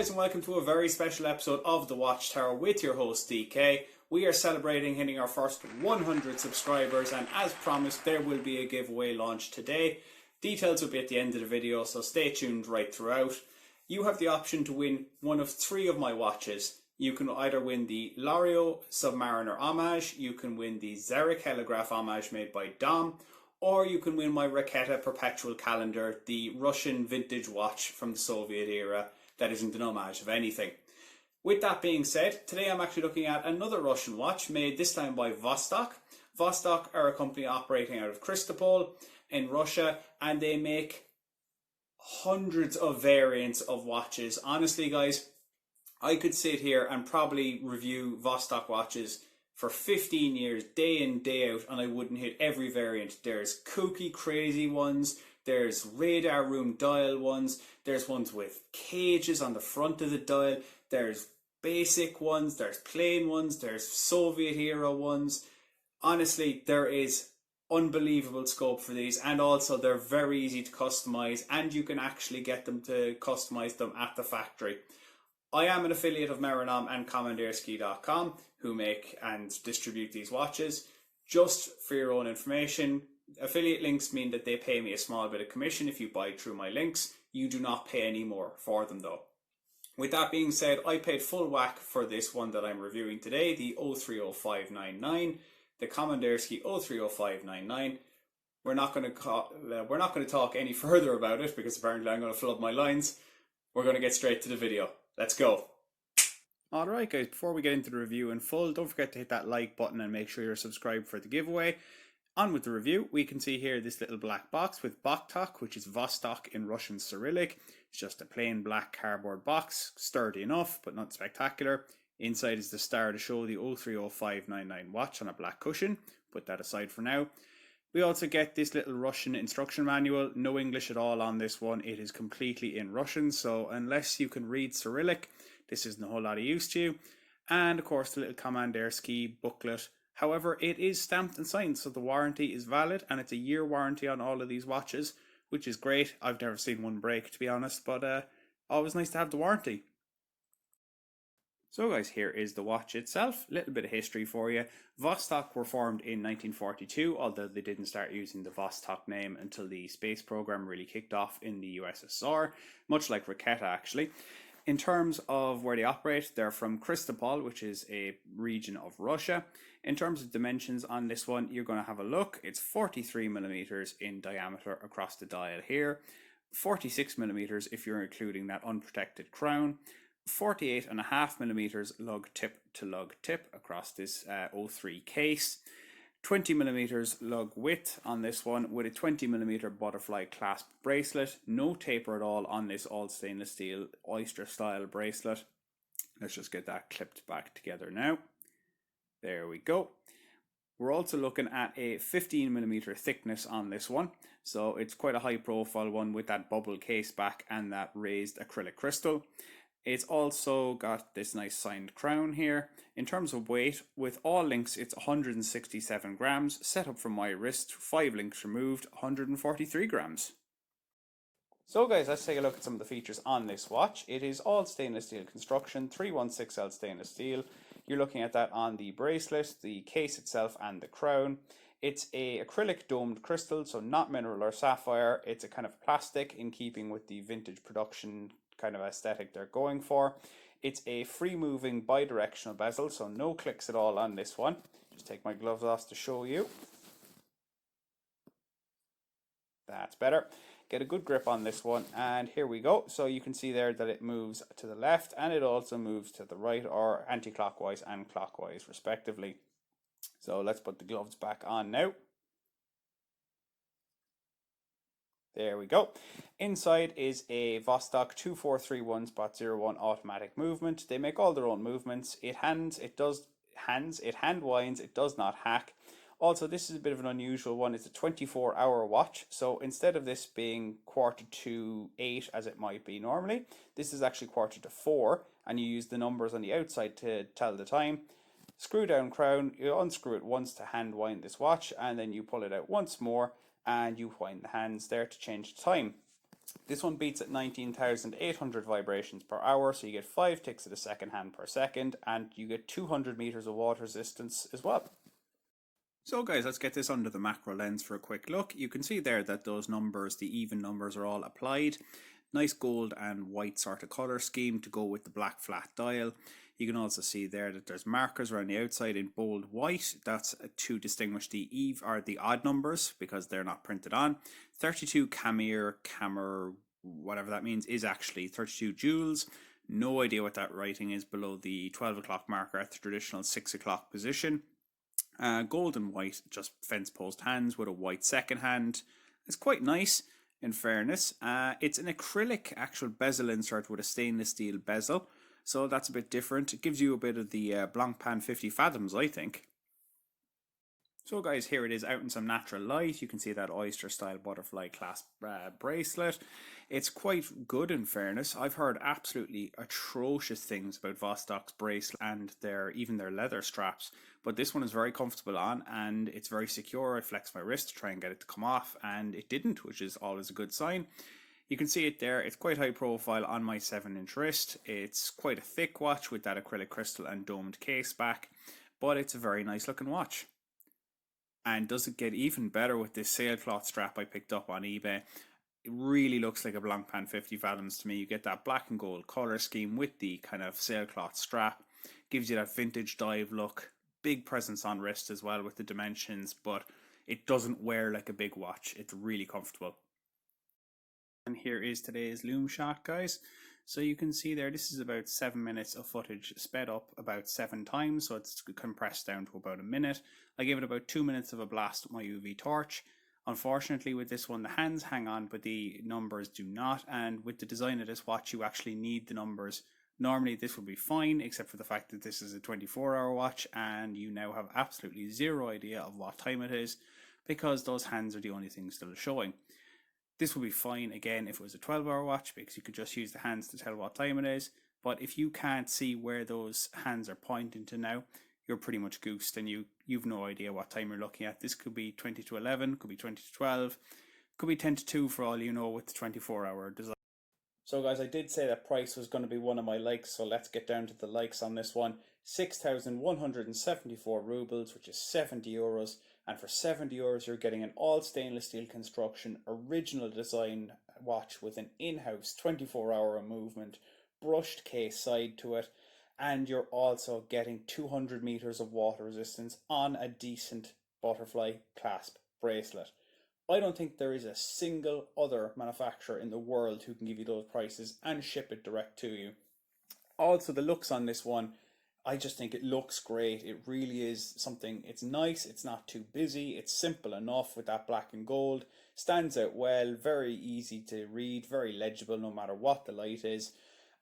guys, and welcome to a very special episode of the Watchtower with your host DK. We are celebrating hitting our first 100 subscribers, and as promised there will be a giveaway launched today. Details will be at the end of the video, so stay tuned right throughout. You have the option to win one of 3 of my watches. You can either win the Loreo Submariner Homage, you can win the Xeric Telegraph Homage made by Dom, or you can win my Raketa Perpetual Calendar, the Russian vintage watch from the Soviet era that isn't an homage of anything. With that being said, today I'm actually looking at another Russian watch made this time by Vostok. Vostok are a company operating out of Kristopol in Russia, and they make hundreds of variants of watches. Honestly guys, I could sit here and probably review Vostok watches for 15 years, day in, day out, and I wouldn't hit every variant. There's kooky, crazy ones, there's radar room dial ones, there's ones with cages on the front of the dial, there's basic ones, there's plain ones, there's Soviet era ones. Honestly, there is unbelievable scope for these, and also they're very easy to customize, and you can actually get them to customize them at the factory. I am an affiliate of Meronom and Komandirskie.com, who make and distribute these watches. Just for your own information, affiliate links mean that they pay me a small bit of commission if you buy through my links. You do not pay any more for them though. With that being said, I paid full whack for this one that I'm reviewing today, the 030599, the Komandirskie 030599. We're not going to talk any further about it because apparently I'm going to flood my lines. We're going to get straight to the video. Let's go. Alright guys, before we get into the review in full, don't forget to hit that like button and make sure you're subscribed for the giveaway. On with the review, we can see here this little black box with Vostok, which is Vostok in Russian Cyrillic. It's just a plain black cardboard box, sturdy enough but not spectacular. Inside is the star to show the 030599 watch on a black cushion. Put that aside for now. We also get this little Russian instruction manual, no English at all on this one. It is completely in Russian, so unless you can read Cyrillic, this isn't a whole lot of use to you. And of course the little Komandirskie booklet. However, it is stamped and signed, so the warranty is valid, and it's a year warranty on all of these watches, which is great. I've never seen one break, to be honest, but always nice to have the warranty. So guys, here is the watch itself. A little bit of history for you. Vostok were formed in 1942, although they didn't start using the Vostok name until the space program really kicked off in the USSR, much like Raketa actually. In terms of where they operate, they're from Kristopol, which is a region of Russia. In terms of dimensions on this one, you're going to have a look. It's 43 millimeters in diameter across the dial here, 46 millimeters if you're including that unprotected crown, 48.5 millimeters lug tip to lug tip across this 03 case, 20 millimeters lug width on this one with a 20 millimeter butterfly clasp bracelet. No taper at all on this all stainless steel oyster style bracelet. Let's just get that clipped back together now. There we go. We're also looking at a 15 millimeter thickness on this one, so it's quite a high profile one with that bubble case back and that raised acrylic crystal. It's also got this nice signed crown here. In terms of weight, with all links it's 167 grams, set up from my wrist, 5 links removed, 143 grams. So guys, let's take a look at some of the features on this watch. It is all stainless steel construction, 316L stainless steel. You're looking at that on the bracelet, the case itself and the crown. It's a acrylic domed crystal, so not mineral or sapphire. It's a kind of plastic in keeping with the vintage production kind of aesthetic they're going for. It's a free moving bi-directional bezel, so no clicks at all on this one. Just take my gloves off to show you. That's better. Get a good grip on this one, and here we go. So you can see there that it moves to the left and it also moves to the right, or anti-clockwise and clockwise respectively. So let's put the gloves back on now. There we go. Inside is a Vostok 2431.01 automatic movement. They make all their own movements. It hand winds, it does not hack. Also, this is a bit of an unusual one. It's a 24-hour watch, so instead of this being 7:45 as it might be normally, this is actually 4:45, and you use the numbers on the outside to tell the time. Screw down crown, you unscrew it once to hand wind this watch, and then you pull it out once more, and you wind the hands there to change the time. This one beats at 19,800 vibrations per hour, so you get 5 ticks at a second hand per second, and you get 200 meters of water resistance as well. So guys, let's get this under the macro lens for a quick look. You can see there that those numbers, the even numbers, are all applied. Nice gold and white sort of colour scheme to go with the black flat dial. You can also see there that there's markers around the outside in bold white. That's to distinguish the the odd numbers because they're not printed on. 32 Camer, whatever that means, is actually 32 joules. No idea what that writing is below the 12 o'clock marker at the traditional 6 o'clock position. Gold and white, just fence post hands with a white second hand. It's quite nice, in fairness. It's an acrylic actual bezel insert with a stainless steel bezel, so that's a bit different. It gives you a bit of the Blancpain 50 fathoms, I think. So guys, here it is out in some natural light. You can see that oyster style butterfly clasp bracelet. It's quite good in fairness. I've heard absolutely atrocious things about Vostok's bracelet and even their leather straps, but this one is very comfortable on and it's very secure. I flexed my wrist to try and get it to come off and it didn't, which is always a good sign. You can see it there. It's quite high profile on my 7-inch wrist. It's quite a thick watch with that acrylic crystal and domed case back, but it's a very nice looking watch. And does it get even better with this sailcloth strap I picked up on eBay? It really looks like a Blancpain 50 fathoms to me. You get that black and gold colour scheme with the kind of sailcloth strap. Gives you that vintage dive look. Big presence on wrist as well with the dimensions, but it doesn't wear like a big watch. It's really comfortable. And here is today's Lume Shot, guys. So you can see there, this is about 7 minutes of footage sped up about 7 times, so it's compressed down to about a minute. I gave it about 2 minutes of a blast with my UV torch. Unfortunately with this one, the hands hang on, but the numbers do not, and with the design of this watch, you actually need the numbers. Normally this would be fine, except for the fact that this is a 24-hour watch, and you now have absolutely zero idea of what time it is, because those hands are the only things still showing. This would be fine again if it was a 12-hour watch because you could just use the hands to tell what time it is. But if you can't see where those hands are pointing to now, you're pretty much goosed and you've no idea what time you're looking at. This could be 20 to 11, could be 20 to 12, could be 10 to 2 for all you know with the 24-hour design. So guys, I did say that price was going to be one of my likes, so let's get down to the likes on this one. 6,174 rubles, which is 70 euros. And for 70 euros, you're getting an all stainless steel construction, original design watch with an in-house 24-hour movement, brushed case side to it, and you're also getting 200 meters of water resistance on a decent butterfly clasp bracelet. I don't think there is a single other manufacturer in the world who can give you those prices and ship it direct to you. Also, the looks on this one, I just think it looks great. It really is something, it's nice, it's not too busy, it's simple enough with that black and gold, stands out well, very easy to read, very legible no matter what the light is,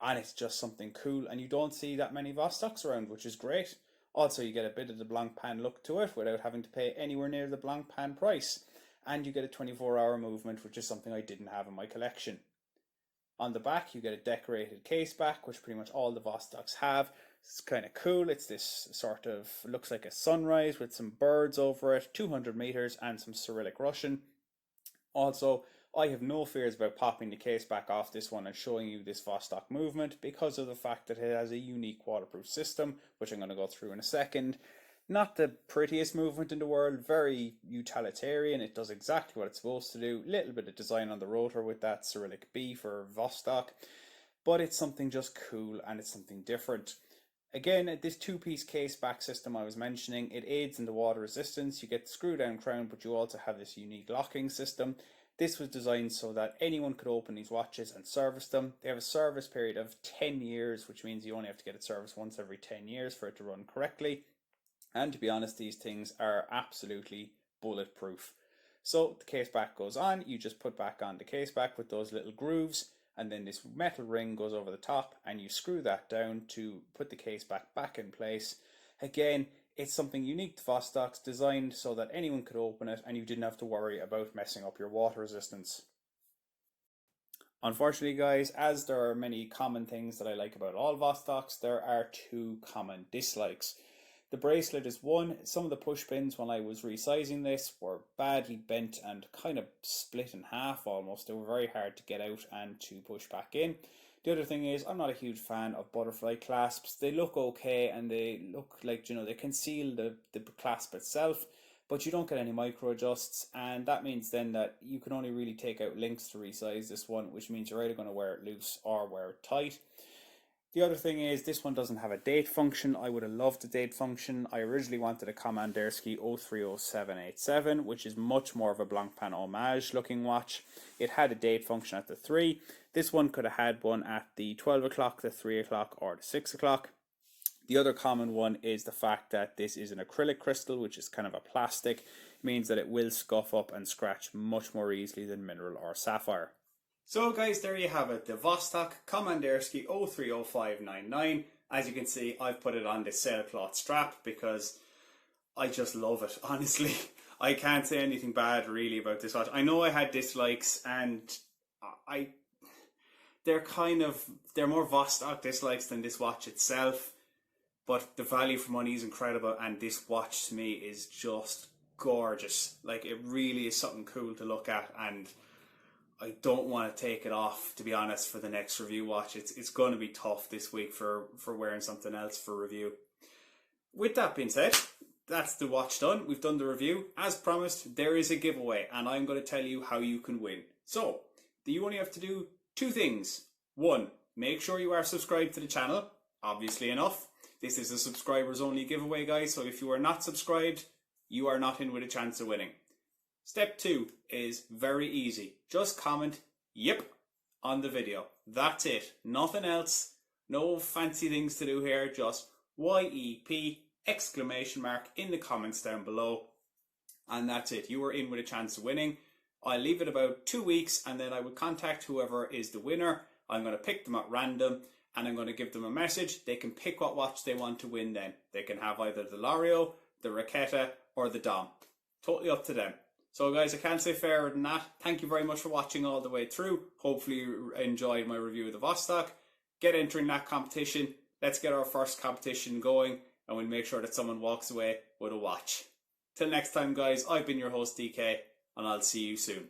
and it's just something cool, and you don't see that many Vostoks around, which is great. Also, you get a bit of the Blancpain look to it without having to pay anywhere near the Blancpain price, and you get a 24-hour movement, which is something I didn't have in my collection. On the back, you get a decorated case back, which pretty much all the Vostoks have. It's kind of cool. It's this sort of, looks like a sunrise with some birds over it, 200 meters and some Cyrillic Russian. Also, I have no fears about popping the case back off this one and showing you this Vostok movement because of the fact that it has a unique waterproof system, which I'm going to go through in a second. Not the prettiest movement in the world, very utilitarian. It does exactly what it's supposed to do. Little bit of design on the rotor with that Cyrillic B for Vostok, but it's something just cool and it's something different. Again, this two-piece case back system I was mentioning, it aids in the water resistance. You get the screw-down crown, but you also have this unique locking system. This was designed so that anyone could open these watches and service them. They have a service period of 10 years, which means you only have to get it serviced once every 10 years for it to run correctly. And to be honest, these things are absolutely bulletproof. So the case back goes on, you just put back on the case back with those little grooves, and then this metal ring goes over the top and you screw that down to put the case back in place. Again, it's something unique to Vostok's, designed so that anyone could open it and you didn't have to worry about messing up your water resistance. Unfortunately guys, as there are many common things that I like about all Vostoks, there are two common dislikes. The bracelet is one. Some of the push pins when I was resizing this were badly bent and kind of split in half almost. They were very hard to get out and to push back in. The other thing is, I'm not a huge fan of butterfly clasps. They look okay and they look like, they conceal the clasp itself, but you don't get any micro adjusts, and that means then that you can only really take out links to resize this one, which means you're either going to wear it loose or wear it tight. The other thing is, this one doesn't have a date function. I would have loved a date function. I originally wanted a Komandirskie 030787, which is much more of a Blancpain Homage looking watch. It had a date function at the 3. This one could have had one at the 12 o'clock, the 3 o'clock, or the 6 o'clock. The other common one is the fact that this is an acrylic crystal, which is kind of a plastic. It means that it will scuff up and scratch much more easily than mineral or sapphire. So guys, there you have it, the Vostok Komandirskie 030599. As you can see, I've put it on this sailcloth strap because I just love it, honestly. I can't say anything bad really about this watch. I know I had dislikes, and they're more Vostok dislikes than this watch itself, but the value for money is incredible, and this watch to me is just gorgeous. Like, it really is something cool to look at, and I don't want to take it off, to be honest, for the next review watch. It's going to be tough this week for wearing something else for review. With that being said, that's the watch done. We've done the review. As promised, there is a giveaway, and I'm going to tell you how you can win. So, you only have to do 2 things. 1, make sure you are subscribed to the channel, obviously enough. This is a subscribers only giveaway, guys, so if you are not subscribed, you are not in with a chance of winning. Step 2 is very easy. Just comment "Yep" on the video. That's it. Nothing else. No fancy things to do here. Just YEP exclamation mark in the comments down below. And that's it. You are in with a chance of winning. I'll leave it about 2 weeks, and then I will contact whoever is the winner. I'm going to pick them at random, and I'm going to give them a message. They can pick what watch they want to win then. They can have either the Loreo, the Raquetta, or the Dom. Totally up to them. So guys, I can't say fairer than that. Thank you very much for watching all the way through. Hopefully you enjoyed my review of the Vostok. Get entering that competition. Let's get our first competition going, and we'll make sure that someone walks away with a watch. Till next time guys, I've been your host DK, and I'll see you soon.